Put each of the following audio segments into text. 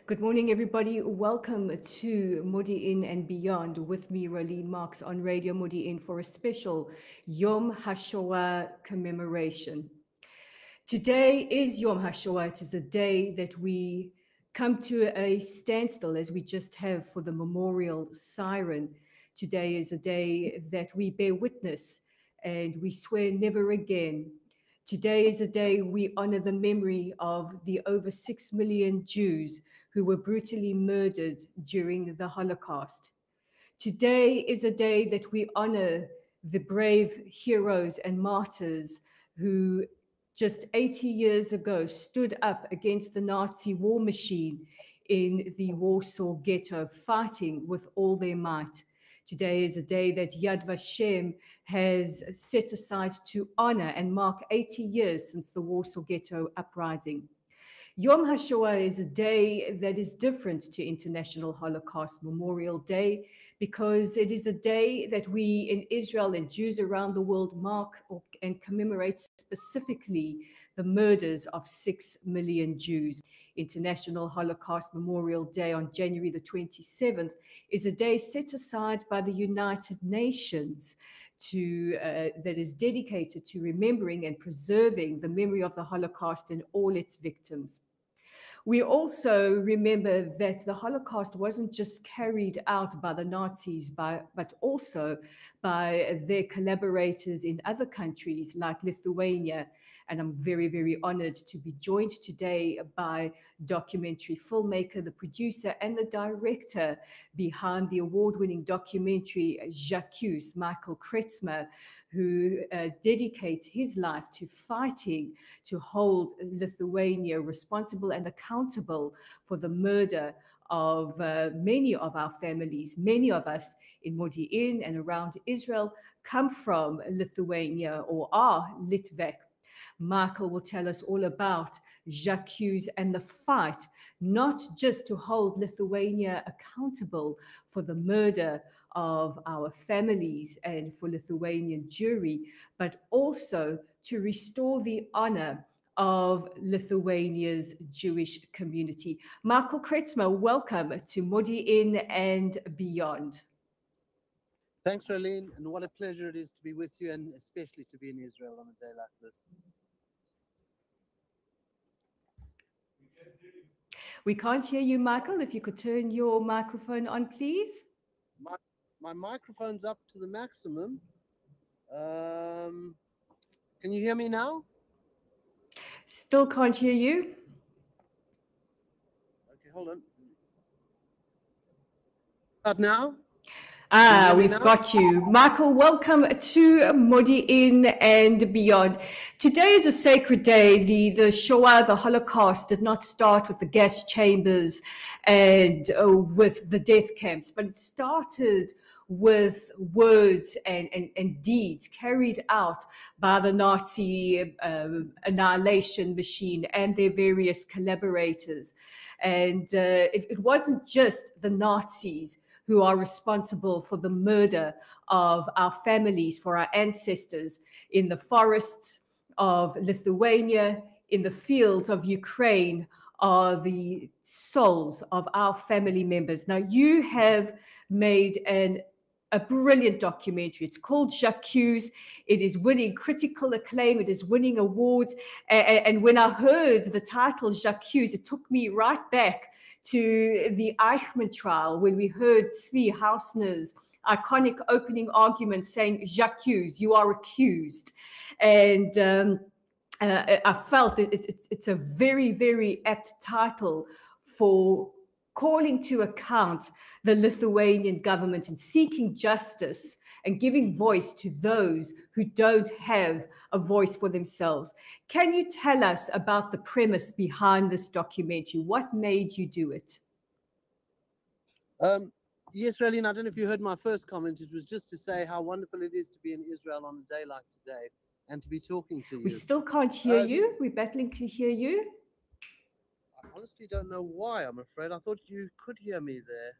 Good morning, everybody. Welcome to Modiin and Beyond with me, Rolene Marks, on Radio Modiin for a special Yom HaShoah commemoration. Today is Yom HaShoah. It is a day that we come to a standstill, as we just have for the memorial siren. Today is a day that we bear witness and we swear never again. Today is a day we honor the memory of the over 6 million Jews who were brutally murdered during the Holocaust. Today is a day that we honor the brave heroes and martyrs who just 80 years ago stood up against the Nazi war machine in the Warsaw Ghetto, fighting with all their might. Today is a day that Yad Vashem has set aside to honor and mark 80 years since the Warsaw Ghetto uprising. Yom HaShoah is a day that is different to International Holocaust Memorial Day because it is a day that we in Israel and Jews around the world mark and commemorate specifically the murders of 6 million Jews. International Holocaust Memorial Day on January the 27th is a day set aside by the United Nations that is dedicated to remembering and preserving the memory of the Holocaust and all its victims. We also remember that the Holocaust wasn't just carried out by the Nazis, but also by their collaborators in other countries like Lithuania. And I'm very, very honored to be joined today by documentary filmmaker, the producer, and the director behind the award-winning documentary J'accuse, Michael Kretzmer, who dedicates his life to fighting to hold Lithuania responsible and accountable for the murder of many of our families. Many of us in Modi'in and around Israel come from Lithuania or are Litvak. Michael will tell us all about J'accuse and the fight, not just to hold Lithuania accountable for the murder of our families and for Lithuanian Jewry, but also to restore the honor of Lithuania's Jewish community. Michael Kretzmer, welcome to Modi'in and Beyond. Thanks, Rolene, and what a pleasure it is to be with you, and especially to be in Israel on a day like this. We can't hear you, Michael. If you could turn your microphone on, please. My microphone's up to the maximum. Can you hear me now? Still can't hear you. Okay, hold on. About now? We've got you. Michael, welcome to Modi'in and Beyond. Today is a sacred day. The Shoah, the Holocaust, did not start with the gas chambers and with the death camps, but it started with words and deeds carried out by the Nazi annihilation machine and their various collaborators. And it wasn't just the Nazis who are responsible for the murder of our families, for our ancestors in the forests of Lithuania, in the fields of Ukraine, are the souls of our family members. Now, you have made a brilliant documentary. It's called J'accuse. It is winning critical acclaim. It is winning awards. And when I heard the title J'accuse, it took me right back to the Eichmann trial when we heard Zvi Hausner's iconic opening argument saying, J'accuse, you are accused. And I felt that it's a very, very apt title for calling to account the Lithuanian government and seeking justice and giving voice to those who don't have a voice for themselves. Can you tell us about the premise behind this documentary? What made you do it? Yes, Rolene, I don't know if you heard my first comment. It was just to say how wonderful it is to be in Israel on a day like today and to be talking to you. We still can't hear you. We're battling to hear you. I honestly don't know why, I'm afraid. I thought you could hear me there.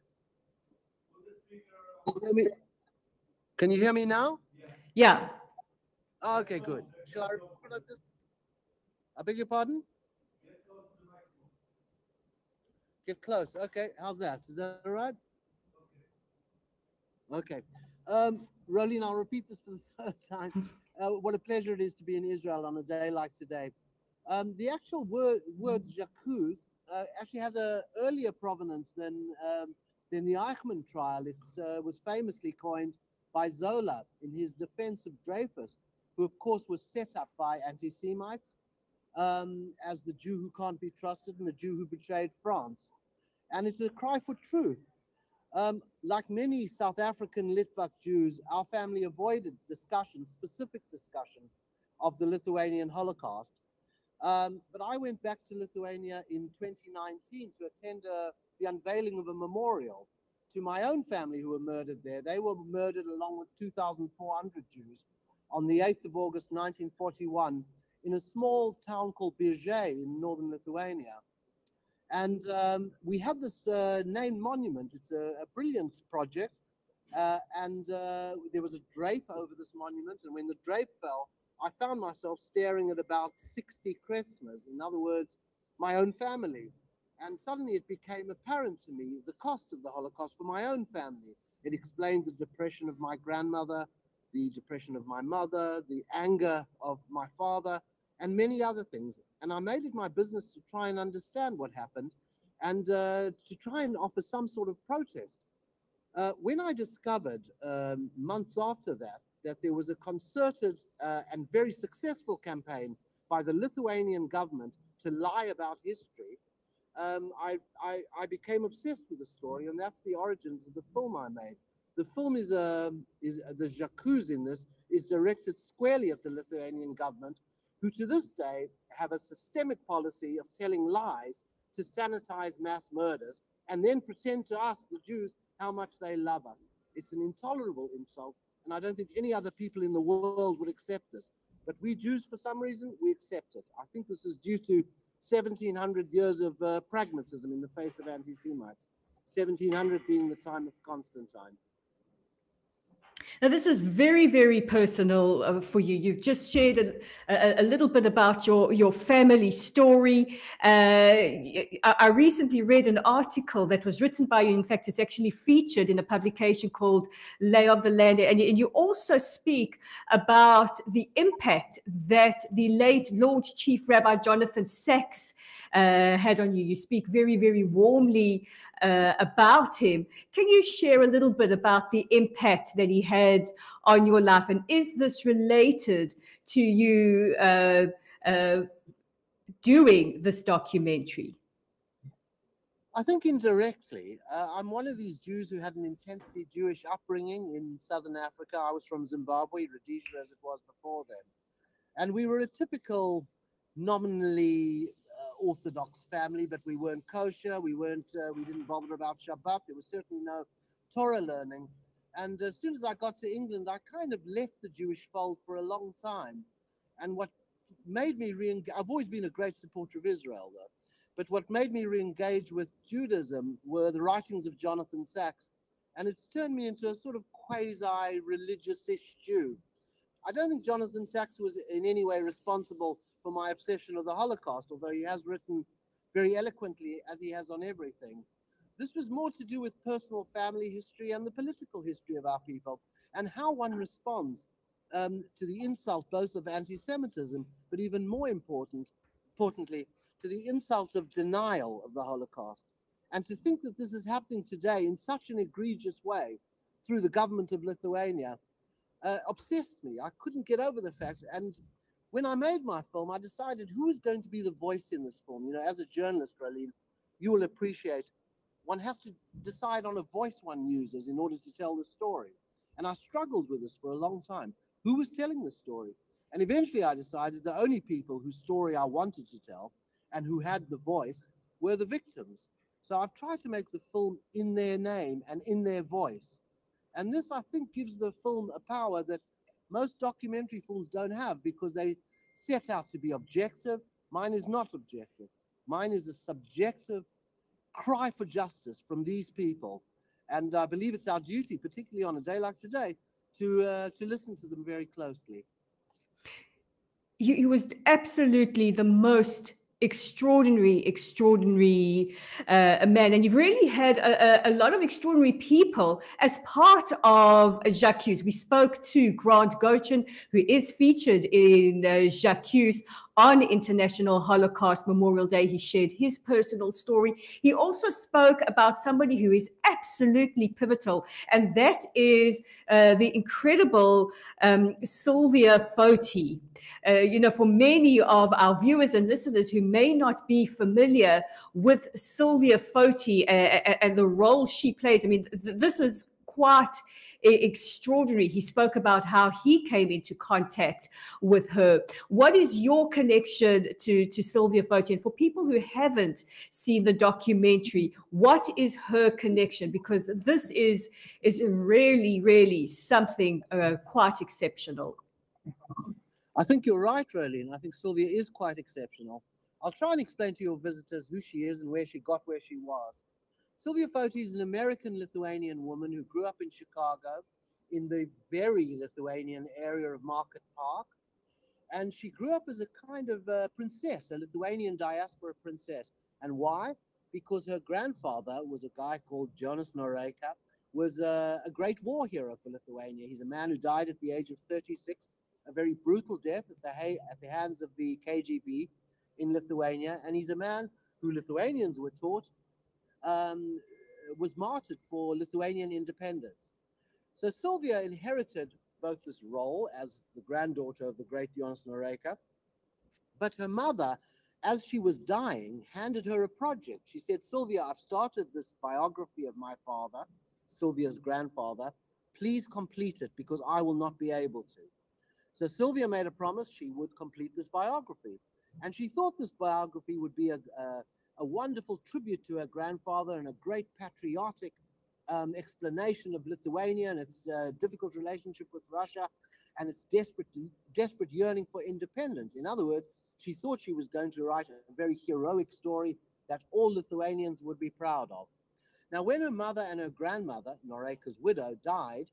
Can you hear me now? Yeah. Oh, okay, good. Shall I put up this? I beg your pardon? Get close. Okay, how's that? Is that all right? Okay. Rolene, I'll repeat this for the third time. What a pleasure it is to be in Israel on a day like today. The actual words j'accuse actually has an earlier provenance than the Eichmann trial. It was famously coined by Zola in his defense of Dreyfus, who of course was set up by anti-Semites as the Jew who can't be trusted and the Jew who betrayed France. And it's a cry for truth. Like many South African Litvak Jews, our family avoided specific discussion of the Lithuanian Holocaust. But I went back to Lithuania in 2019 to attend the unveiling of a memorial to my own family who were murdered there. They were murdered along with 2,400 Jews on the 8th of August 1941 in a small town called Biržai in northern Lithuania. And we had this named monument. It's a brilliant project. And there was a drape over this monument. And when the drape fell, I found myself staring at about 60 Kretzmers, in other words, my own family. And suddenly it became apparent to me the cost of the Holocaust for my own family. It explained the depression of my grandmother, the depression of my mother, the anger of my father, and many other things. And I made it my business to try and understand what happened and to try and offer some sort of protest. When I discovered months after that there was a concerted and very successful campaign by the Lithuanian government to lie about history, I became obsessed with the story, and that's the origins of the film I made. The film is the j'accuse in this is directed squarely at the Lithuanian government, who to this day have a systemic policy of telling lies to sanitize mass murders and then pretend to us, the Jews, how much they love us. It's an intolerable insult, and I don't think any other people in the world would accept this. But we Jews, for some reason, we accept it. I think this is due to 1,700 years of pragmatism in the face of anti-Semites, 1,700 being the time of Constantine. Now, this is very, very personal for you. You've just shared a little bit about your family story. I recently read an article that was written by you. In fact, it's actually featured in a publication called Lay of the Land. And you also speak about the impact that the late Lord Chief Rabbi Jonathan Sacks had on you. You speak very, very warmly about him. Can you share a little bit about the impact that he had on your life, and is this related to you doing this documentary? I think indirectly. I'm one of these Jews who had an intensely Jewish upbringing in southern Africa. I was from Zimbabwe, Rhodesia as it was before then, and we were a typical nominally Orthodox family, but we weren't kosher. We didn't bother about Shabbat. There was certainly no Torah learning. And as soon as I got to England, I kind of left the Jewish fold for a long time. And what made me I've always been a great supporter of Israel, though. But what made me re-engage with Judaism were the writings of Jonathan Sacks. And it's turned me into a sort of quasi-religious-ish Jew. I don't think Jonathan Sacks was in any way responsible for my obsession of the Holocaust, although he has written very eloquently, as he has on everything. This was more to do with personal family history and the political history of our people, and how one responds to the insult both of anti-Semitism, but even more importantly, to the insult of denial of the Holocaust. And to think that this is happening today in such an egregious way through the government of Lithuania obsessed me. I couldn't get over the fact. And when I made my film, I decided who is going to be the voice in this film. You know, as a journalist, Rolene, you will appreciate one has to decide on a voice one uses in order to tell the story. And I struggled with this for a long time. Who was telling the story? And eventually I decided the only people whose story I wanted to tell and who had the voice were the victims. So I've tried to make the film in their name and in their voice. And this, I think, gives the film a power that most documentary films don't have, because they set out to be objective. Mine is not objective. Mine is a subjective cry for justice from these people. And I believe it's our duty, particularly on a day like today, to listen to them very closely. He was absolutely the most extraordinary man, and you've really had a lot of extraordinary people as part of J'accuse. We spoke to Grant Gochin, who is featured in J'accuse on International Holocaust Memorial Day. He shared his personal story. He also spoke about somebody who is absolutely pivotal, and that is the incredible Sylvia Foti. For many of our viewers and listeners who may not be familiar with Sylvia Foti and the role she plays, I mean, this is quite extraordinary. He spoke about how he came into contact with her. What is your connection to Sylvia Foti? And for people who haven't seen the documentary, what is her connection? Because this is really, really something quite exceptional. I think you're right, Rolene. I think Sylvia is quite exceptional. I'll try and explain to your visitors who she is and where she got where she was. Sylvia Foti is an American-Lithuanian woman who grew up in Chicago in the very Lithuanian area of Market Park. And she grew up as a kind of princess, a Lithuanian diaspora princess. And why? Because her grandfather was a guy called Jonas Noreika, was a great war hero for Lithuania. He's a man who died at the age of 36, a very brutal death at the hands of the KGB in Lithuania. And he's a man who Lithuanians were taught was martyred for Lithuanian independence. So Sylvia inherited both this role as the granddaughter of the great Jonas Noreika, but her mother, as she was dying, handed her a project. She said, Sylvia, I've started this biography of my father, Sylvia's grandfather. Please complete it because I will not be able to. So Sylvia made a promise she would complete this biography. And she thought this biography would be a wonderful tribute to her grandfather and a great patriotic explanation of Lithuania and its difficult relationship with Russia and its desperate yearning for independence. In other words, she thought she was going to write a very heroic story that all Lithuanians would be proud of. Now, when her mother and her grandmother, Noreika's widow, died,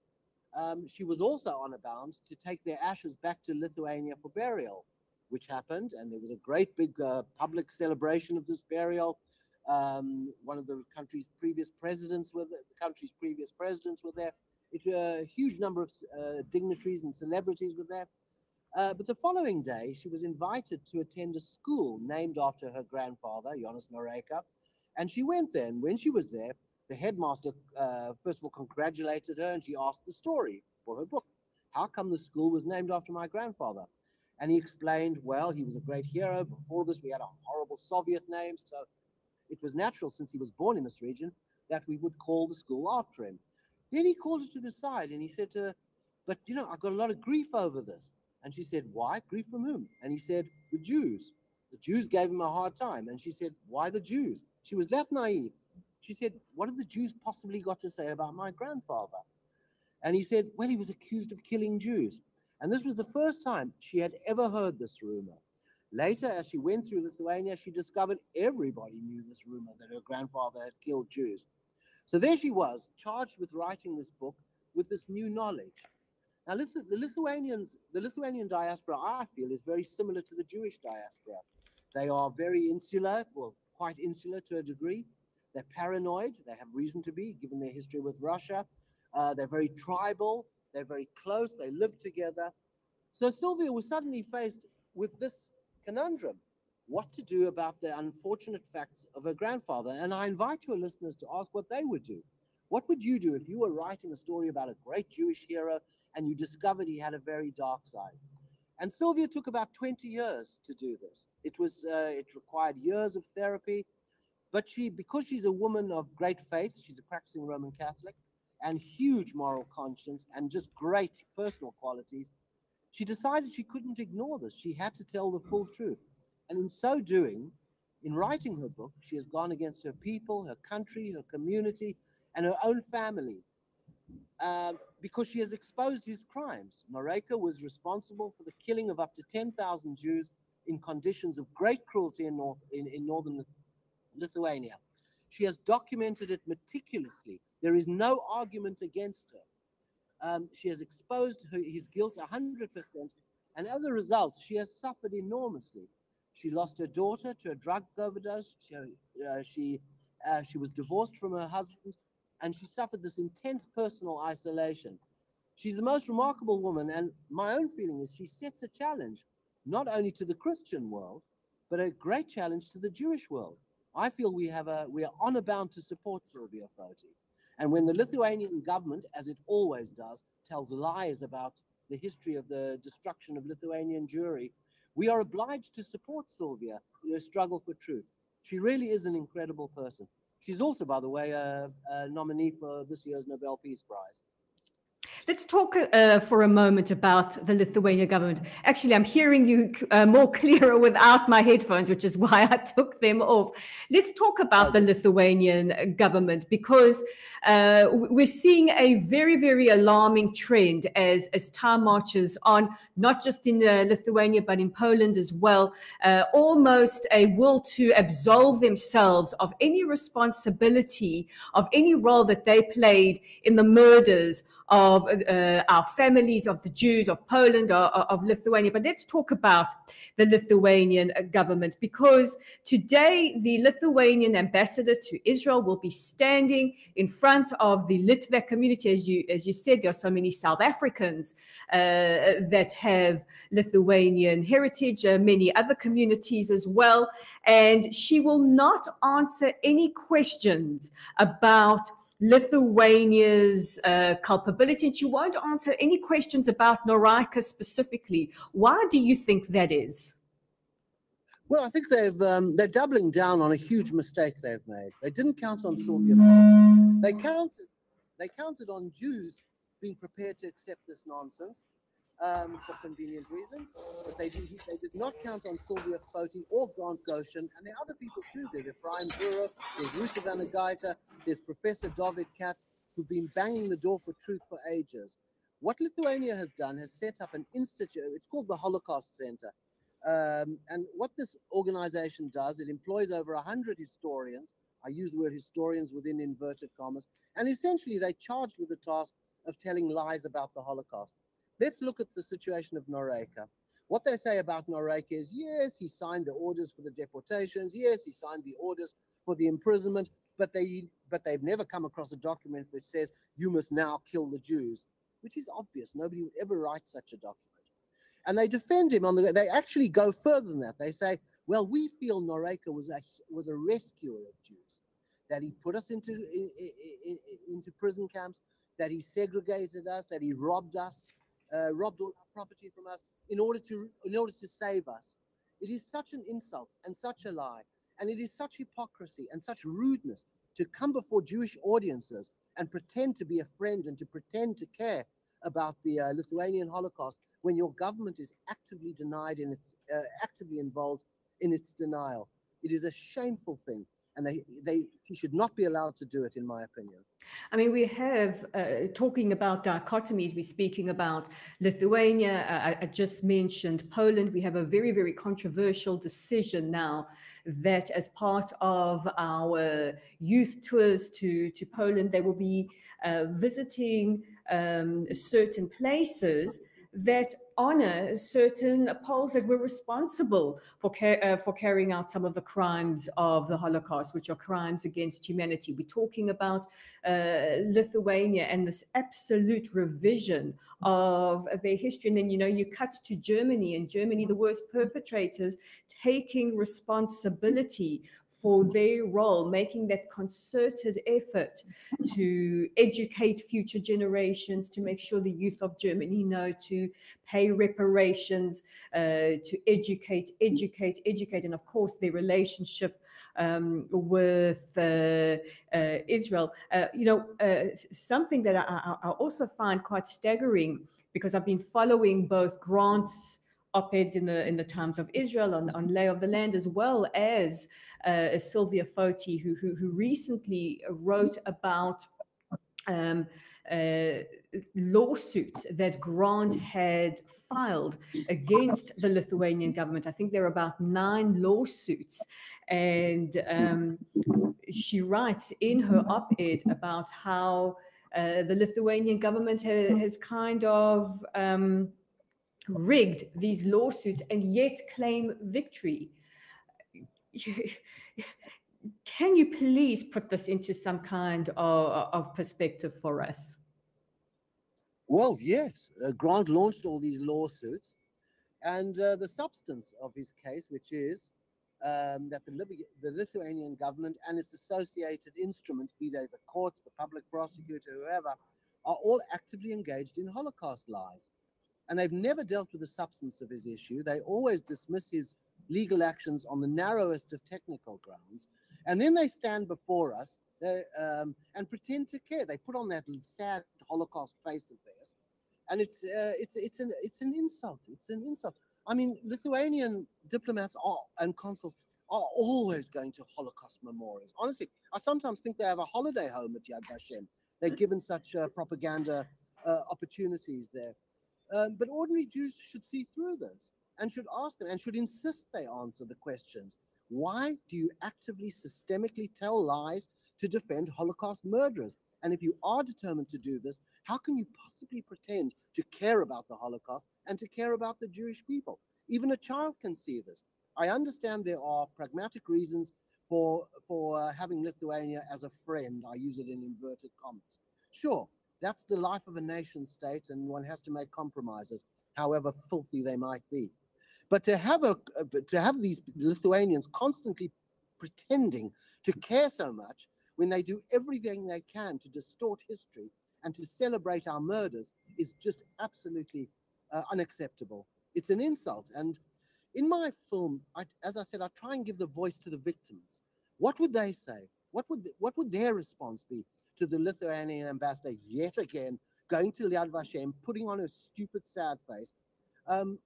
she was also honor bound to take their ashes back to Lithuania for burial, which happened, and there was a great big public celebration of this burial. One of the country's previous presidents were there. A huge number of dignitaries and celebrities were there. But the following day, she was invited to attend a school named after her grandfather, Jonas Noreika, and she went there. And when she was there, the headmaster, first of all, congratulated her, and she asked the story for her book. How come the school was named after my grandfather? And he explained, well, he was a great hero. Before this, we had a horrible Soviet name, so it was natural, since he was born in this region, that we would call the school after him. Then he called her to the side and he said to her, but I got a lot of grief over this. And she said, why? Grief from whom? And he said, the Jews. The Jews gave him a hard time. And she said, why the Jews? She was that naive. She said, what have the Jews possibly got to say about my grandfather? And he said, well, he was accused of killing Jews. And this was the first time she had ever heard this rumor. Later, as she went through Lithuania, she discovered everybody knew this rumor that her grandfather had killed Jews. So there she was, charged with writing this book with this new knowledge. Now, the Lithuanian diaspora, I feel, is very similar to the Jewish diaspora. They are very insular, well, quite insular to a degree. They're paranoid. They have reason to be, given their history with Russia. They're very tribal. They're very close. They live together. So Sylvia was suddenly faced with this conundrum: what to do about the unfortunate facts of her grandfather. And I invite your listeners to ask what they would do. What would you do if you were writing a story about a great Jewish hero and you discovered he had a very dark side? And Sylvia took about 20 years to do this. It required years of therapy, but because she's a woman of great faith, she's a practicing Roman Catholic, and huge moral conscience and just great personal qualities, she decided she couldn't ignore this. She had to tell the full truth. And in so doing, in writing her book, she has gone against her people, her country, her community, and her own family, because she has exposed his crimes. Noreika was responsible for the killing of up to 10,000 Jews in conditions of great cruelty in northern Lithuania. She has documented it meticulously. There is no argument against her. She has exposed his guilt 100%, and as a result, she has suffered enormously. She lost her daughter to a drug overdose. She was divorced from her husband, and she suffered this intense personal isolation. She's the most remarkable woman, and my own feeling is she sets a challenge, not only to the Christian world, but a great challenge to the Jewish world. I feel we are honor bound to support Sylvia Foti. And when the Lithuanian government, as it always does, tells lies about the history of the destruction of Lithuanian Jewry, we are obliged to support Sylvia in her struggle for truth. She really is an incredible person. She's also, by the way, a nominee for this year's Nobel Peace Prize. Let's talk for a moment about the Lithuanian government. Actually, I'm hearing you more clearer without my headphones, which is why I took them off. Let's talk about the Lithuanian government, because we're seeing a very, very alarming trend as time marches on, not just in Lithuania, but in Poland as well. Almost a will to absolve themselves of any responsibility, of any role that they played in the murders of our families, of the Jews, of Poland, of Lithuania. But let's talk about the Lithuanian government, because today the Lithuanian ambassador to Israel will be standing in front of the Litvak community. As you said, there are so many South Africans that have Lithuanian heritage, many other communities as well. And she will not answer any questions about Lithuania's culpability, and she won't answer any questions about Noreika specifically. Why do you think that is? Well, I think they're doubling down on a huge mistake they've made. They didn't count on Sylvia Foti. They counted on Jews being prepared to accept this nonsense for convenient reasons, but they did not count on Sylvia Foti or Grant Goshen, and there are other people too. There's Ephraim Zurov, there's Ruta Vanagaita, there's Professor David Katz, who've been banging the door for truth for ages. What Lithuania has done has set up an institute. It's called the Holocaust Center. And what this organization does, it employs over 100 historians. I use the word historians within inverted commas. And essentially, they're charged with the task of telling lies about the Holocaust. Let's look at the situation of Noreika. What they say about Noreika is, yes, he signed the orders for the deportations. Yes, he signed the orders for the imprisonment. But they've never come across a document which says, you must now kill the Jews, which is obvious. Nobody would ever write such a document. And they defend him they actually go further than that. They say, well, we feel Noreika was a rescuer of Jews, that he put us into prison camps, that he segregated us, that he robbed us, robbed all our property from us in order to save us. It is such an insult and such a lie, and it is such hypocrisy and such rudeness to come before Jewish audiences and pretend to be a friend and to pretend to care about the Lithuanian Holocaust when your government is actively actively involved in its denial. It is a shameful thing, and he should not be allowed to do it, in my opinion. I mean, we have, talking about dichotomies, we're speaking about Lithuania. I just mentioned Poland. We have a very, very controversial decision now that as part of our youth tours to Poland, they will be visiting certain places that honor certain Poles that were responsible for carrying out some of the crimes of the Holocaust, which are crimes against humanity. We're talking about Lithuania and this absolute revision of their history. And then, you cut to Germany, and Germany, the worst perpetrators, taking responsibility for their role, making that concerted effort to educate future generations, to make sure the youth of Germany know to pay reparations, to educate, and of course their relationship with Israel. Something that I also find quite staggering, because I've been following both Grant's op-eds in the Times of Israel on Lay of the Land, as well as Sylvia Foti, who recently wrote about lawsuits that Grant had filed against the Lithuanian government. I think there are about 9 lawsuits, and she writes in her op-ed about how the Lithuanian government has kind of rigged these lawsuits and yet claim victory. can you please put this into some kind of perspective for us? Well, yes. Grant launched all these lawsuits, and the substance of his case, which is that the Lithuanian government and its associated instruments, be they the courts, the public prosecutor, whoever, are all actively engaged in Holocaust lies. And they've never dealt with the substance of his issue. They always dismiss his legal actions on the narrowest of technical grounds. And then they stand before us and pretend to care. They put on that sad Holocaust face of theirs. And it's an insult. It's an insult. I mean, Lithuanian diplomats and consuls are always going to Holocaust memorials. Honestly, I sometimes think they have a holiday home at Yad Vashem. They're given such propaganda opportunities there. But ordinary Jews should see through this and should ask them and should insist they answer the questions. Why do you actively, systemically tell lies to defend Holocaust murderers? And if you are determined to do this, how can you possibly pretend to care about the Holocaust and to care about the Jewish people? Even a child can see this. I understand there are pragmatic reasons for having Lithuania as a friend. I use it in inverted commas. Sure, that's the life of a nation state, and one has to make compromises, however filthy they might be. But to have these Lithuanians constantly pretending to care so much when they do everything they can to distort history and to celebrate our murders is just absolutely unacceptable. It's an insult. And in my film, as I said, I try and give the voice to the victims. What would they say? What would their response be to the Lithuanian ambassador yet again going to Yad Vashem, putting on her stupid, sad face,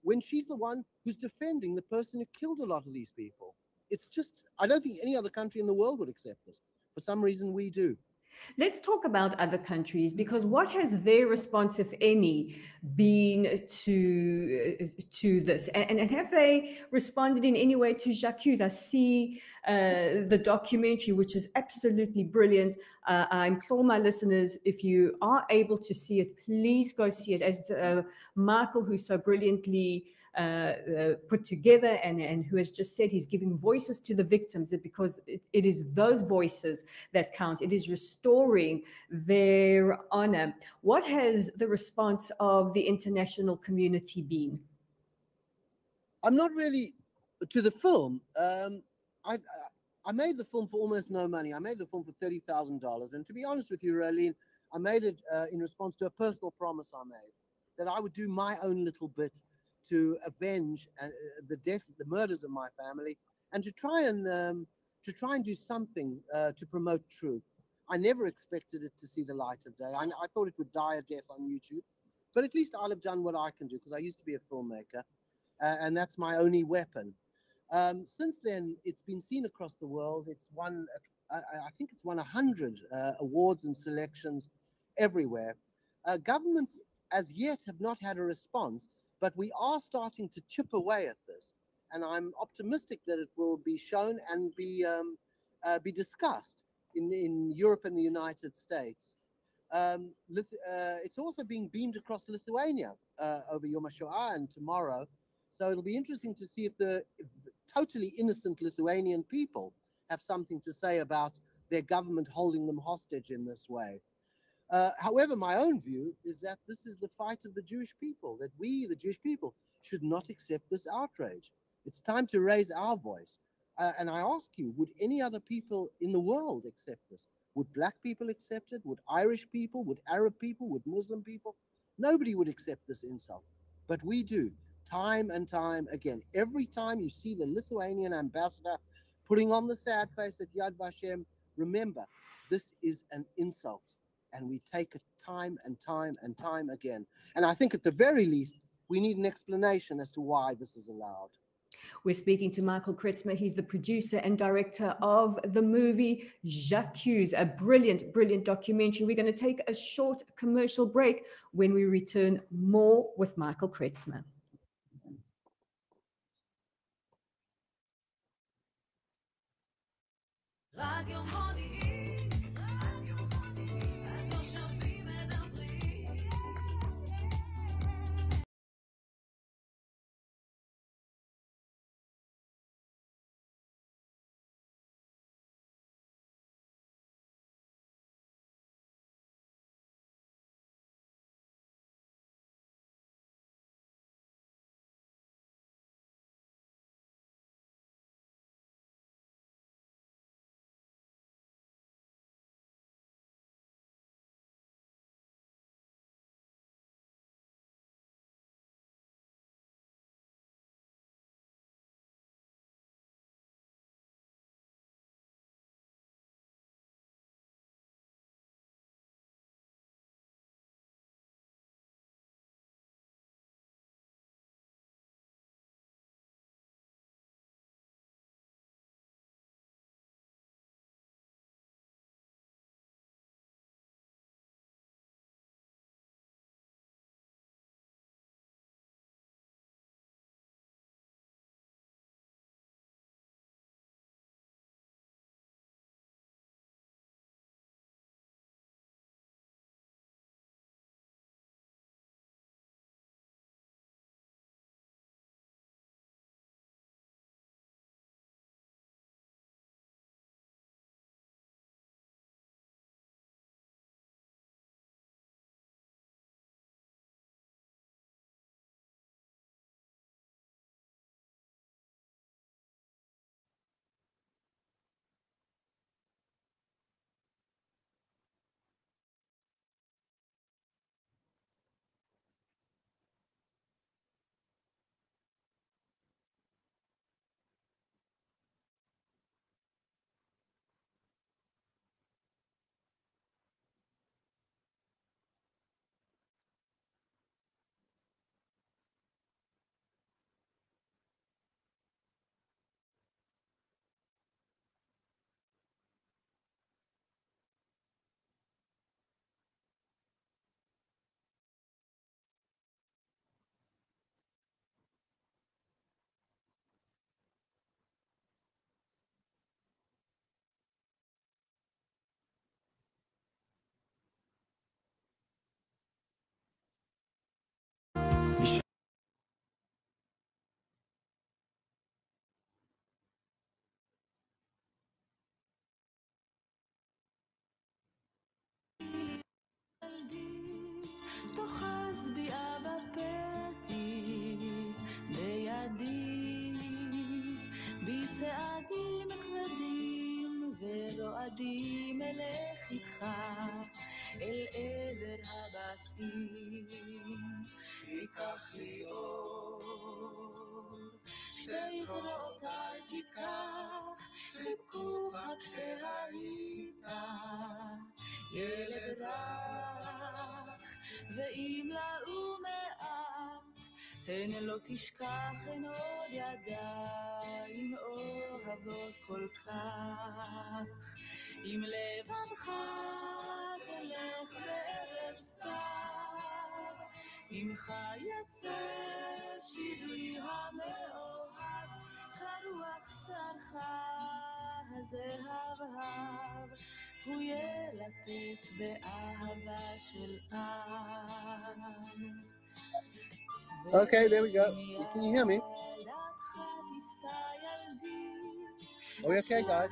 when she's the one who's defending the person who killed a lot of these people? It's just, I don't think any other country in the world would accept this. For some reason, we do. Let's talk about other countries, because what has their response, if any, been to this? And have they responded in any way to Jacques? I see the documentary, which is absolutely brilliant. I implore my listeners, if you are able to see it, please go see it. As Michael, who so brilliantly put together and who has just said he's giving voices to the victims, because it is those voices that count. It is restoring their honor. What has the response of the international community been? I'm not really to the film. I made the film for almost no money. I made the film for $30,000, and to be honest with you, Rolene, I made it in response to a personal promise I made that I would do my own little bit to avenge the murders of my family, and to try and do something to promote truth. I never expected it to see the light of day. I thought it would die a death on YouTube, but at least I'll have done what I can do, because I used to be a filmmaker, and that's my only weapon. Since then, it's been seen across the world. It's won, I think it's won 100 awards and selections everywhere. Governments as yet have not had a response, but we are starting to chip away at this, and I'm optimistic that it will be shown and be discussed in Europe and the United States. It's also being beamed across Lithuania over Yom HaShoah and tomorrow, so it'll be interesting to see if the totally innocent Lithuanian people have something to say about their government holding them hostage in this way. However, my own view is that this is the fight of the Jewish people, that we, the Jewish people, should not accept this outrage. It's time to raise our voice. And I ask you, would any other people in the world accept this? Would black people accept it? Would Irish people? Would Arab people? Would Muslim people? Nobody would accept this insult. But we do, time and time again. Every time you see the Lithuanian ambassador putting on the sad face at Yad Vashem, remember, this is an insult. And we take it time and time and time again. And I think at the very least, we need an explanation as to why this is allowed. We're speaking to Michael Kretzmer. He's the producer and director of the movie Jacques, a brilliant, brilliant documentary. We're going to take a short commercial break. When we return, more with Michael Kretzmer. Radio Modiin. מועדים אלך איתך אל עבר הבתים, תיקח לי אור, שתי זרועותיי תיקח, חיבקוך כשהיית ילד רך, ואם מעט הן לא תשכח הן עוד ידיים אוהבות כל כך. אם לבדך תלך בארץ סתיו, ממך יצא שירי המאוהב, כרוח שרך הזהבהב, הוא ילטף באהבה של עם. Okay, there we go. Can you hear me? Are we okay, guys?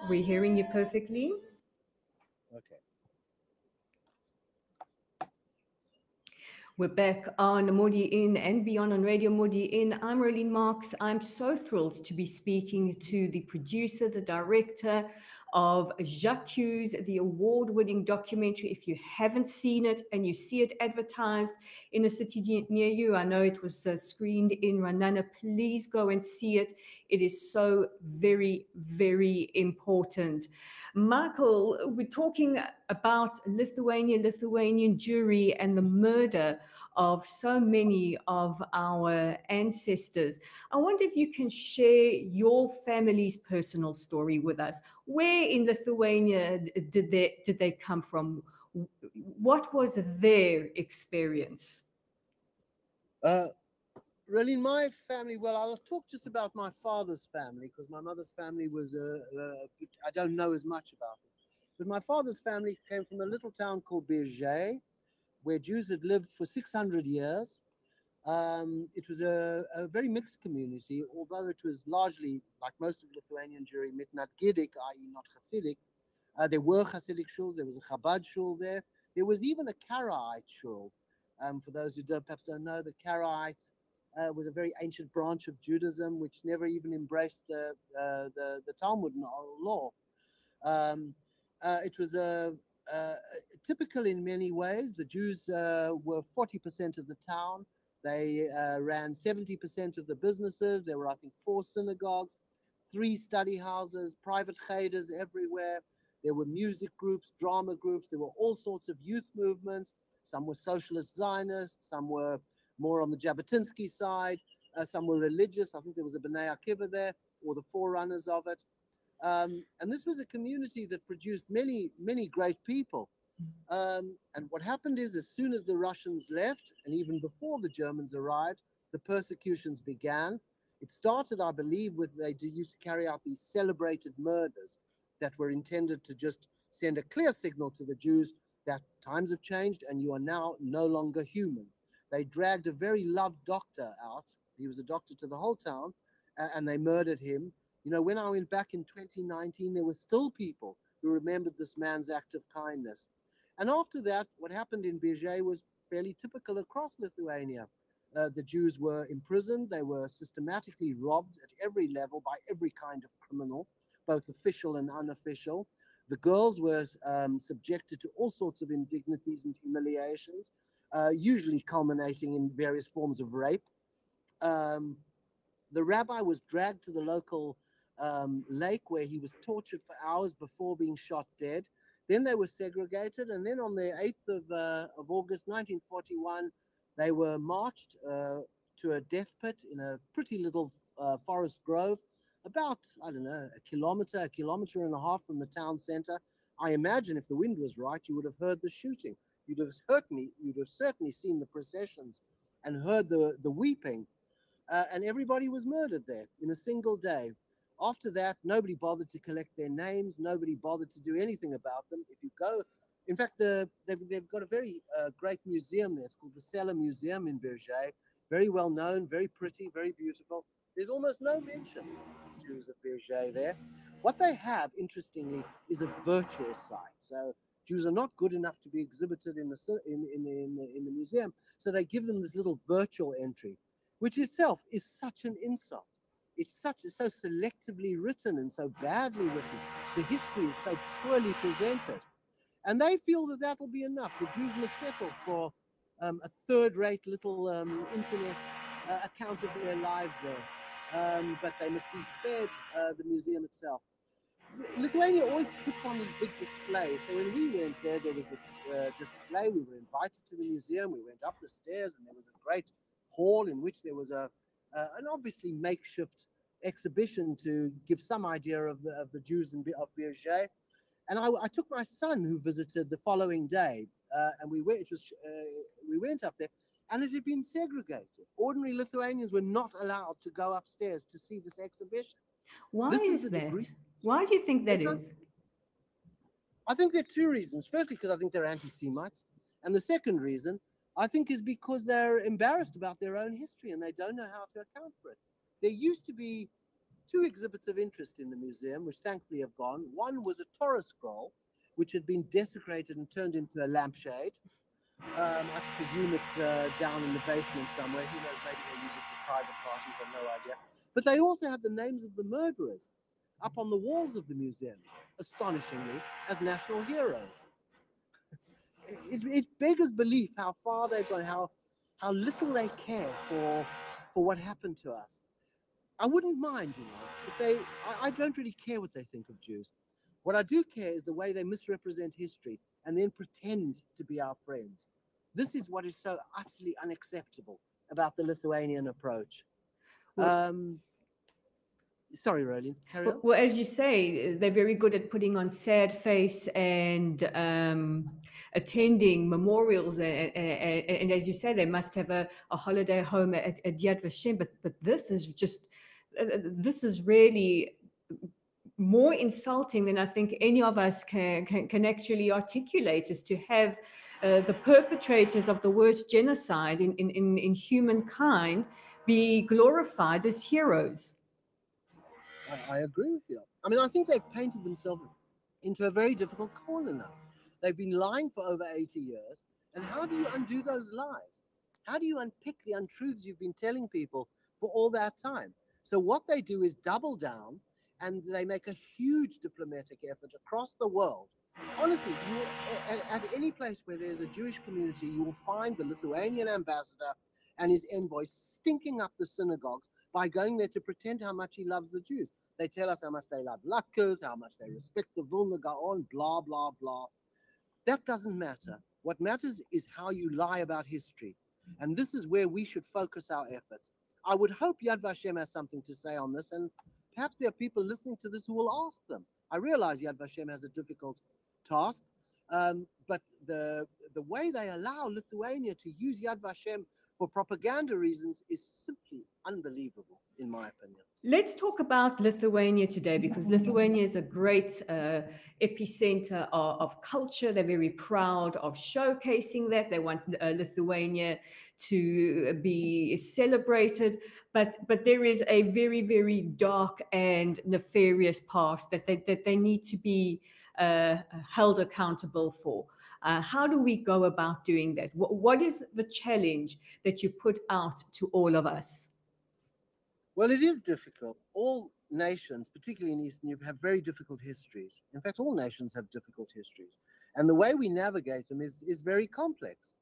We're hearing you perfectly. Okay. We're back on Modiin and beyond on Radio Modiin. I'm Rolene Marks. I'm so thrilled to be speaking to the producer, the director of J'accuse, the award-winning documentary. If you haven't seen it and you see it advertised in a city near you, I know it was screened in Ranana, please go and see it. It is so very, very important. Michael, we're talking about Lithuanian Jewry and the murder of so many of our ancestors. I wonder if you can share your family's personal story with us. Where in Lithuania did they come from? What was their experience? Really, in my family, well, I'll talk just about my father's family because my mother's family was, I don't know as much about it. But my father's family came from a little town called Birge, where Jews had lived for 600 years. It was a very mixed community, although it was largely, like most of Lithuanian Jewry, mitnat Giddic, i.e. not Hasidic. There were Hasidic shuls, there was a Chabad shul there. There was even a Karaite shul. For those who perhaps don't know, the Karaites was a very ancient branch of Judaism, which never even embraced the Talmud and oral law. It was typical in many ways. The Jews were 40% of the town. They ran 70% of the businesses. There were, I think, 4 synagogues, 3 study houses, private cheders everywhere. There were music groups, drama groups. There were all sorts of youth movements. Some were socialist Zionists. Some were more on the Jabotinsky side. Some were religious. I think there was a Bnei Akiva there, or the forerunners of it. And this was a community that produced many, many great people. And what happened is, as soon as the Russians left, and even before the Germans arrived, the persecutions began. It started, I believe, with they used to carry out these celebrated murders that were intended to just send a clear signal to the Jews that times have changed and you are now no longer human. They dragged a very loved doctor out. He was a doctor to the whole town, and they murdered him. You know, when I went back in 2019, there were still people who remembered this man's act of kindness. And after that, what happened in Birge was fairly typical across Lithuania. The Jews were imprisoned. They were systematically robbed at every level by every kind of criminal, both official and unofficial. The girls were subjected to all sorts of indignities and humiliations, usually culminating in various forms of rape. The rabbi was dragged to the local lake where he was tortured for hours before being shot dead. Then they were segregated, and then on the 8th of August 1941, they were marched to a death pit in a pretty little forest grove, about, I don't know, a kilometer and a half from the town center. I imagine if the wind was right, you would have heard the shooting. You'd have certainly seen the processions and heard the weeping. And everybody was murdered there in a single day. After that, nobody bothered to collect their names. Nobody bothered to do anything about them. If you go, in fact, they've got a very great museum there. It's called the Cellar Museum in Birge. Very well known, very pretty, very beautiful. There's almost no mention of Jews of Birge there. What they have, interestingly, is a virtual site. So Jews are not good enough to be exhibited in the museum. So they give them this little virtual entry, which itself is such an insult. It's so selectively written and so badly written the history is so poorly presented. And they feel that that'll be enough. The Jews must settle for a third-rate little internet account of their lives there. But they must be spared the museum itself. Lithuania always puts on these big displays. So when we went there, there was this display. We were invited to the museum. We went up the stairs, and there was a great hall in which there was an obviously makeshift exhibition to give some idea of the Jews of Birzhei. And I took my son, who visited the following day, and we went up there, and it had been segregated. Ordinary Lithuanians were not allowed to go upstairs to see this exhibition. Why is that? Why do you think that is? I think there are two reasons. Firstly, because I think they're anti-Semites. And the second reason, I think, is because they're embarrassed about their own history and they don't know how to account for it. There used to be two exhibits of interest in the museum, which thankfully have gone. One was a Torah scroll, which had been desecrated and turned into a lampshade. I presume it's down in the basement somewhere. Who knows, maybe they use it for private parties, I've no idea. But they also had the names of the murderers up on the walls of the museum, astonishingly, as national heroes. It beggars belief how far they've gone, how little they care for what happened to us. I wouldn't mind, if I don't really care what they think of Jews. What I do care is the way they misrepresent history and then pretend to be our friends. This is what is so utterly unacceptable about the Lithuanian approach. Sorry, Rolene, carry on. Well, as you say, they're very good at putting on sad face and attending memorials. And as you say, they must have a holiday home at Yad Vashem. But this is just, this is really more insulting than I think any of us can actually articulate, is to have the perpetrators of the worst genocide in humankind be glorified as heroes. I agree with you. I mean, I think they've painted themselves into a very difficult corner now. They've been lying for over 80 years. And how do you undo those lies? How do you unpick the untruths you've been telling people for all that time? So what they do is double down, and they make a huge diplomatic effort across the world. Honestly, at any place where there's a Jewish community, you will find the Lithuanian ambassador and his envoys stinking up the synagogues by going there to pretend how much he loves the Jews. They tell us how much they love Latkes, how much they respect the Vilna Gaon, blah, blah, blah. That doesn't matter. What matters is how you lie about history. And this is where we should focus our efforts. I would hope Yad Vashem has something to say on this, and perhaps there are people listening to this who will ask them. I realize Yad Vashem has a difficult task, but the way they allow Lithuania to use Yad Vashem for propaganda reasons is simply unbelievable, in my opinion. Let's talk about Lithuania today, because Lithuania is a great epicenter of culture. They're very proud of showcasing that. They want Lithuania to be celebrated, but there is a very, very dark and nefarious past that they need to be held accountable for. How do we go about doing that? What is the challenge that you put out to all of us? Well, it is difficult. All nations, particularly in Eastern Europe, have very difficult histories. In fact, all nations have difficult histories. And the way we navigate them is very complex.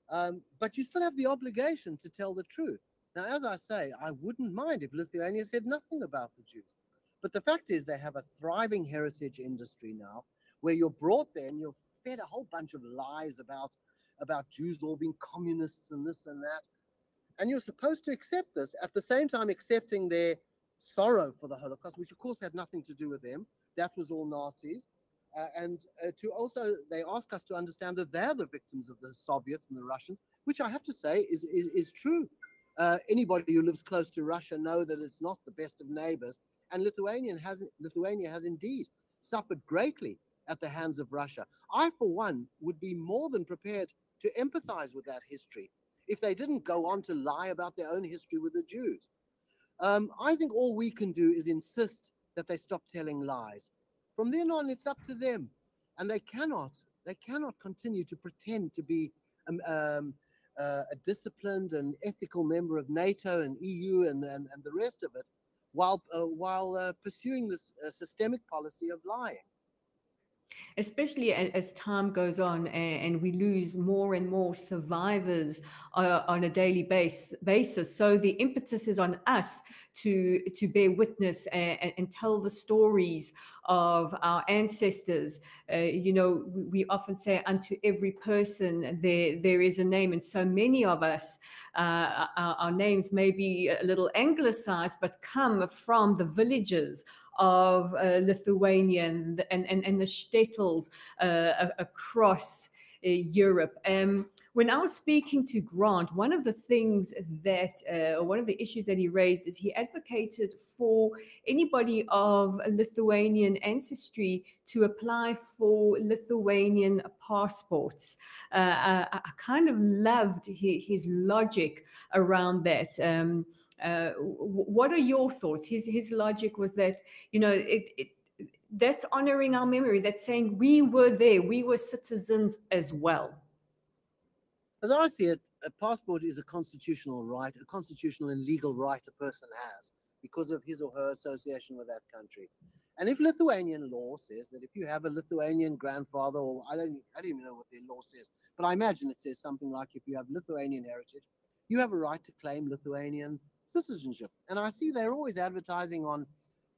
But you still have the obligation to tell the truth. Now, as I say, I wouldn't mind if Lithuania said nothing about the Jews. But the fact is they have a thriving heritage industry now, where you're brought there and you're fed a whole bunch of lies about Jews all being communists and this and that. And you're supposed to accept this, at the same time accepting their sorrow for the Holocaust, which of course had nothing to do with them. That was all Nazis. To also, they ask us to understand that they're the victims of the Soviets and the Russians, which I have to say is true. Anybody who lives close to Russia know that it's not the best of neighbors. And Lithuania has indeed suffered greatly at the hands of Russia. I, for one, would be more than prepared to empathize with that history if they didn't go on to lie about their own history with the Jews. I think all we can do is insist that they stop telling lies. From then on, it's up to them. And they cannot continue to pretend to be a disciplined and ethical member of NATO and EU and the rest of it, while pursuing this systemic policy of lying. Especially as time goes on and we lose more and more survivors on a daily basis. So the impetus is on us to bear witness and tell the stories of our ancestors. We often say unto every person there is a name, and so many of us, our names may be a little anglicized, but come from the villages of Lithuania and the shtetls across Europe. When I was speaking to Grant, one of the things one of the issues that he raised is he advocated for anybody of Lithuanian ancestry to apply for Lithuanian passports. I kind of loved his logic around that. What are your thoughts? His logic was that, that's honoring our memory. That's saying we were there, we were citizens as well. As I see it, a passport is a constitutional right, a constitutional and legal right a person has because of his or her association with that country. And if Lithuanian law says that if you have a Lithuanian grandfather, or I don't even know what their law says, but I imagine it says something like if you have Lithuanian heritage, you have a right to claim Lithuanian citizenship. And I see they're always advertising on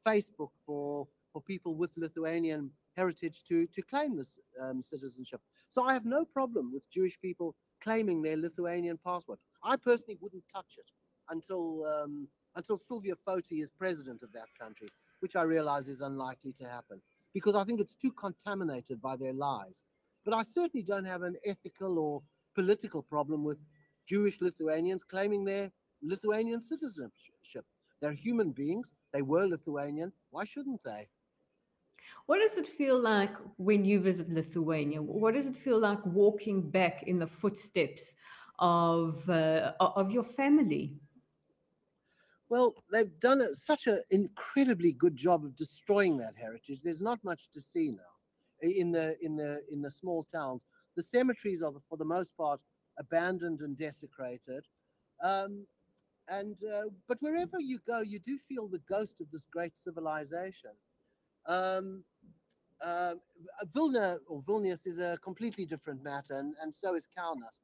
Facebook for people with Lithuanian heritage to claim this citizenship. So I have no problem with Jewish people claiming their Lithuanian passport. I personally wouldn't touch it until Sylvia Foti is president of that country, which I realize is unlikely to happen because I think it's too contaminated by their lies. But I certainly don't have an ethical or political problem with Jewish Lithuanians claiming their Lithuanian citizenship. They're human beings. They were Lithuanian. Why shouldn't they? What does it feel like when you visit Lithuania? What does it feel like walking back in the footsteps of your family? Well, they've done such an incredibly good job of destroying that heritage. There's not much to see now in the small towns. The cemeteries are, for the most part, abandoned and desecrated. But wherever you go, you do feel the ghost of this great civilization. Vilna or Vilnius is a completely different matter, and so is Kaunas.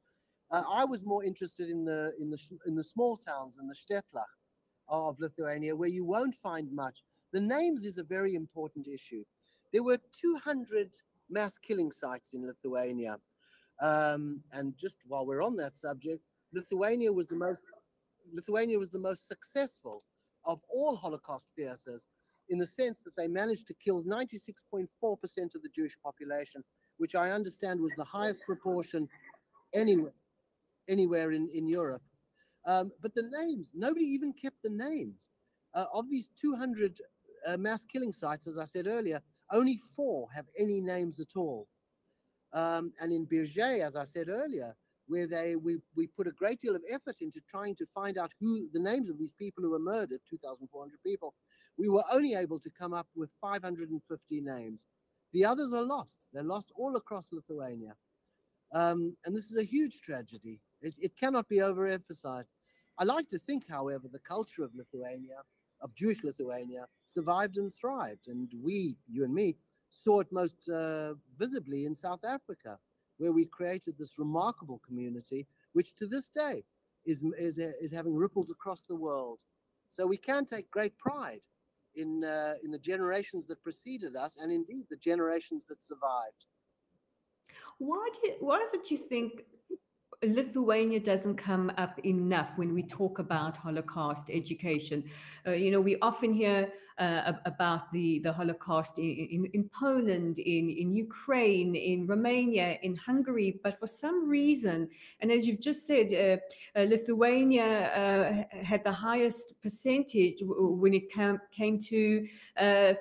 I was more interested in the small towns and the shtetl of Lithuania, where you won't find much. The names is a very important issue. There were 200 mass killing sites in Lithuania, and just while we're on that subject, Lithuania was the most successful of all Holocaust theaters, in the sense that they managed to kill 96.4% of the Jewish population, which I understand was the highest proportion anywhere in Europe. But the names, nobody even kept the names. Of these 200 mass killing sites, as I said earlier, only 4 have any names at all. And in Birgé, as I said earlier, where we put a great deal of effort into trying to find out who the names of these people who were murdered, 2,400 people, we were only able to come up with 550 names. The others are lost. They're lost all across Lithuania. And this is a huge tragedy. It cannot be overemphasized. I like to think, however, the culture of Lithuania, of Jewish Lithuania, survived and thrived. And we, you and me, saw it most visibly in South Africa, where we created this remarkable community, which to this day is having ripples across the world. So we can take great pride in the generations that preceded us, and indeed the generations that survived. Why is it you think Lithuania doesn't come up enough when we talk about Holocaust education? We often hear about the Holocaust in Poland, in Ukraine, in Romania, in Hungary, but for some reason, and as you've just said, Lithuania had the highest percentage when it came to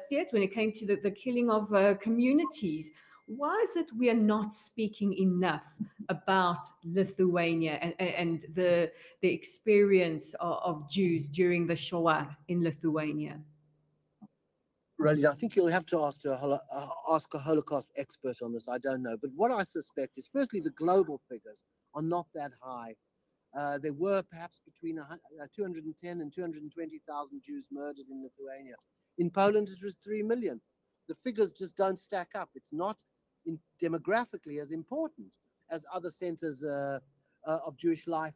theatre, when it came to the killing of communities. Why is it we are not speaking enough about Lithuania and the experience of Jews during the Shoah in Lithuania? Really, I think you'll have to ask a Holocaust expert on this. I don't know. But what I suspect is, firstly, the global figures are not that high. There were perhaps between 210 and 220,000 Jews murdered in Lithuania. In Poland, it was 3 million. The figures just don't stack up. It's not demographically as important as other centers of Jewish life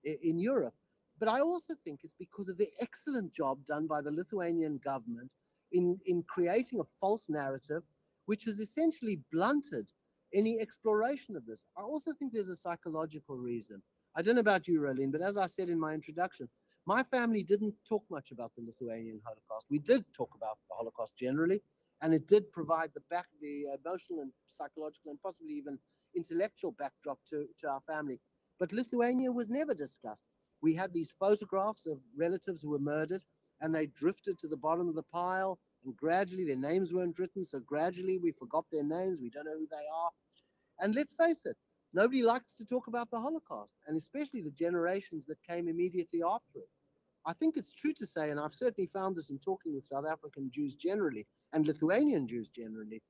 in Europe. But I also think it's because of the excellent job done by the Lithuanian government in creating a false narrative, which has essentially blunted any exploration of this. I also think there's a psychological reason. I don't know about you, Rolene, but as I said in my introduction, my family didn't talk much about the Lithuanian Holocaust. We did talk about the Holocaust generally, and it did provide the emotional and psychological and possibly even intellectual backdrop to our family. But Lithuania was never discussed. We had these photographs of relatives who were murdered, and they drifted to the bottom of the pile, and gradually their names weren't written, so gradually we forgot their names, we don't know who they are. And let's face it, nobody likes to talk about the Holocaust, and especially the generations that came immediately after it. I think it's true to say, and I've certainly found this in talking with South African Jews generally, and Lithuanian Jews generally,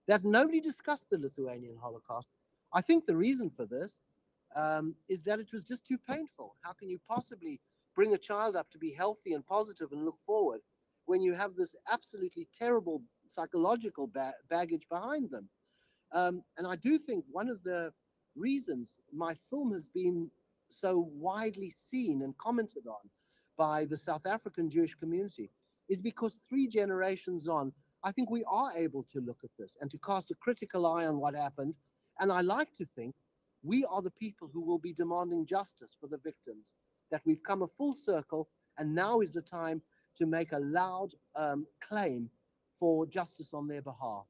that nobody discussed the Lithuanian Holocaust. I think the reason for this is that it was just too painful. How can you possibly bring a child up to be healthy and positive and look forward when you have this absolutely terrible psychological baggage behind them? And I do think one of the reasons my film has been so widely seen and commented on by the South African Jewish community is because 3 generations on, I think we are able to look at this and to cast a critical eye on what happened. And I like to think we are the people who will be demanding justice for the victims, that we've come a full circle, and now is the time to make a loud claim for justice on their behalf.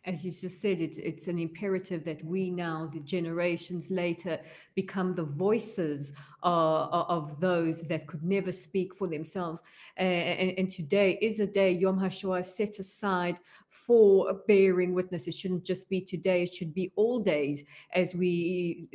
As you just said, it's an imperative that we now, the generations later, become the voices of those that could never speak for themselves. And today is a day, Yom HaShoah, set aside for bearing witness. It shouldn't just be today, it should be all days, as we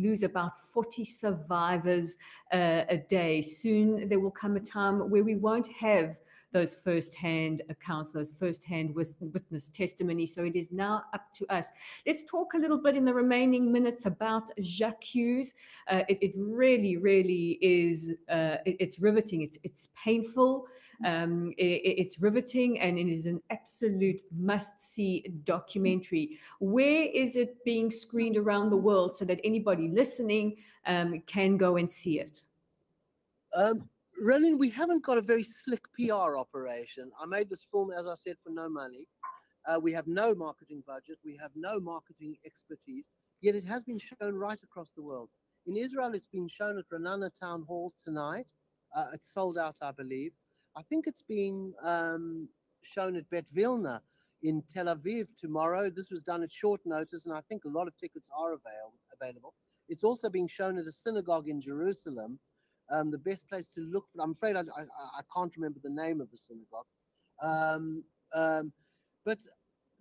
lose about 40 survivors a day. Soon there will come a time where we won't have those first-hand accounts, those first-hand witness testimony. So it is now up to us. Let's talk a little bit in the remaining minutes about Jacques Hughes. It really, really is, it's riveting. It's painful. It's riveting, and it is an absolute must-see documentary. Where is it being screened around the world so that anybody listening can go and see it? Rolene, we haven't got a very slick PR operation. I made this film, as I said, for no money. We have no marketing budget. We have no marketing expertise, yet it has been shown right across the world. In Israel, it's been shown at Renana Town Hall tonight. It's sold out, I believe. I think it's being shown at Bet Vilna in Tel Aviv tomorrow. This was done at short notice, and I think a lot of tickets are available. It's also being shown at a synagogue in Jerusalem. The best place to look for, I'm afraid I can't remember the name of the synagogue. But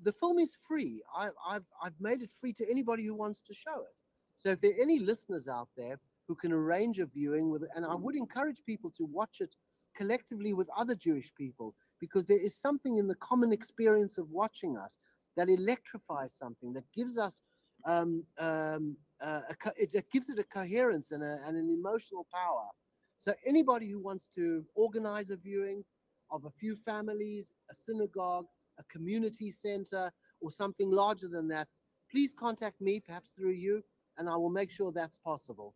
the film is free. I've made it free to anybody who wants to show it. So if there are any listeners out there who can arrange a viewing with, and I would encourage people to watch it collectively with other Jewish people, because there is something in the common experience of watching us that electrifies something, that gives us it gives it a coherence and an emotional power. So anybody who wants to organize a viewing of a few families, a synagogue, a community center, or something larger than that, please contact me, perhaps through you, and I will make sure that's possible.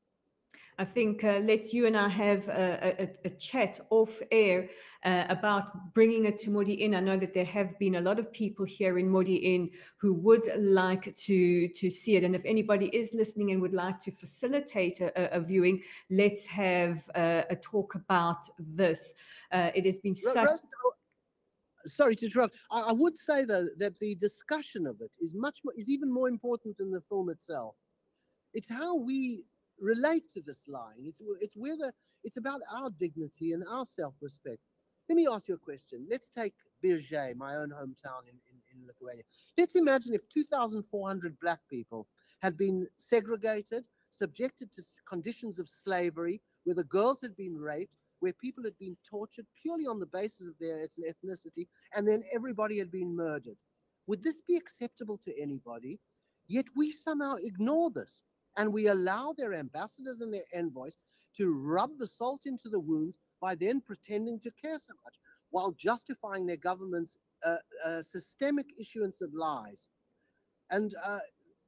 I think let's you and I have a chat off air about bringing it to Modiin. I know that there have been a lot of people here in Modiin who would like to see it. And if anybody is listening and would like to facilitate a viewing, let's have a talk about this. It has been such... Sorry to interrupt. I would say, though, that the discussion of it is even more important than the film itself. It's how we relate to this line. It's about our dignity and our self-respect. Let me ask you a question. Let's take Biržai, my own hometown in Lithuania. Let's imagine if 2,400 black people had been segregated, subjected to conditions of slavery, where the girls had been raped, where people had been tortured purely on the basis of their ethnicity, and then everybody had been murdered. Would this be acceptable to anybody? Yet we somehow ignore this. And we allow their ambassadors and their envoys to rub the salt into the wounds by then pretending to care so much, while justifying their government's systemic issuance of lies. And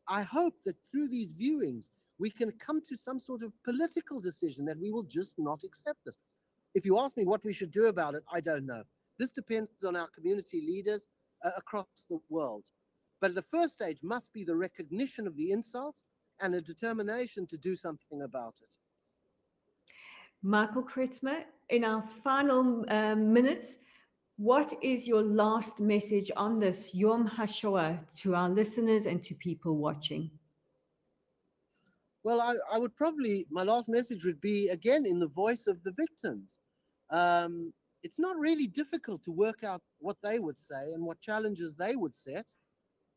I hope that through these viewings, we can come to some sort of political decision that we will just not accept this. If you ask me what we should do about it, I don't know. This depends on our community leaders across the world. But the first stage must be the recognition of the insult and a determination to do something about it. Michael Kretzmer, in our final minutes, what is your last message on this Yom HaShoah to our listeners and to people watching? Well, I would probably, my last message would be, again, in the voice of the victims. It's not really difficult to work out what they would say and what challenges they would set.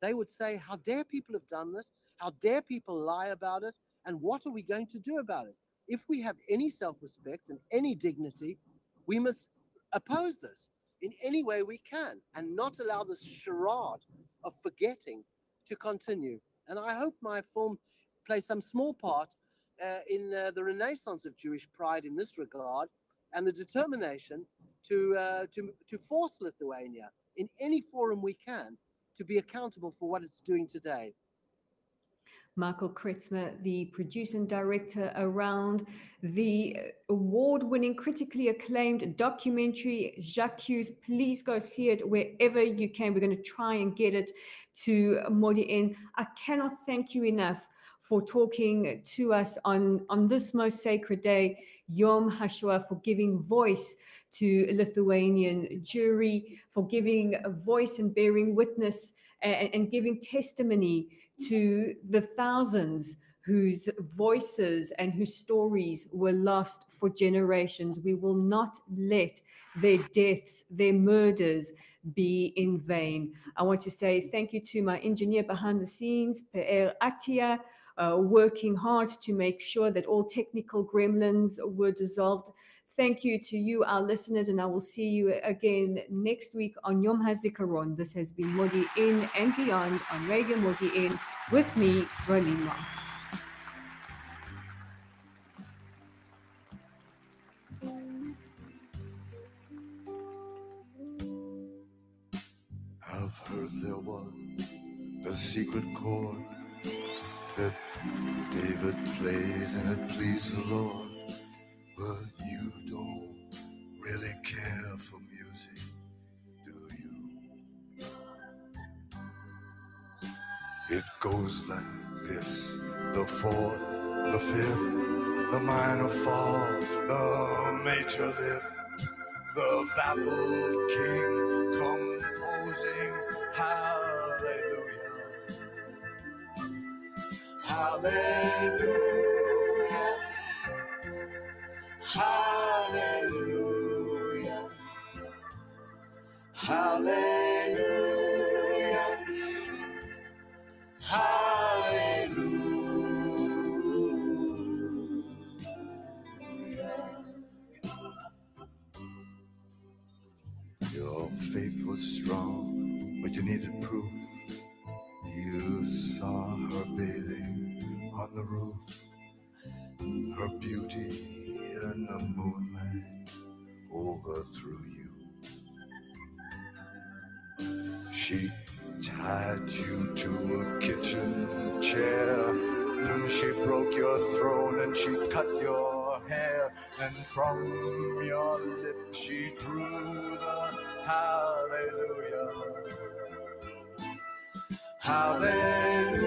They would say, how dare people have done this? How dare people lie about it? And what are we going to do about it? If we have any self-respect and any dignity, we must oppose this in any way we can and not allow this charade of forgetting to continue. And I hope my film plays some small part in the renaissance of Jewish pride in this regard and the determination to force Lithuania in any forum we can to be accountable for what it's doing today. Michael Kretzmer, the producer and director around the award-winning, critically acclaimed documentary J'accuse. Please go see it wherever you can. We're going to try and get it to Modiin. I cannot thank you enough for talking to us on this most sacred day, Yom HaShoah, for giving voice to Lithuanian Jewry, for giving a voice and bearing witness and giving testimony to the thousands whose voices and whose stories were lost for generations. We will not let their deaths, their murders be in vain. I want to say thank you to my engineer behind the scenes, Pe'er Atia, working hard to make sure that all technical gremlins were dissolved. Thank you to you, our listeners, and I will see you again next week on Yom HaZikaron. This has been Modiin and Beyond on Radio Modiin with me, Rolene Marks. I've heard there was a secret chord that David played and it pleased the Lord. But you don't really care for music, do you? It goes like this: the fourth, the fifth, the minor fall, the major lift, the baffled king composing hallelujah, hallelujah. Hallelujah, hallelujah, hallelujah. Your faith was strong, but you needed proof. You saw her bathing on the roof, her beauty and the moonlight overthrew you. She tied you to a kitchen chair, and she broke your throne and she cut your hair, and from your lips she drew the hallelujah, hallelujah.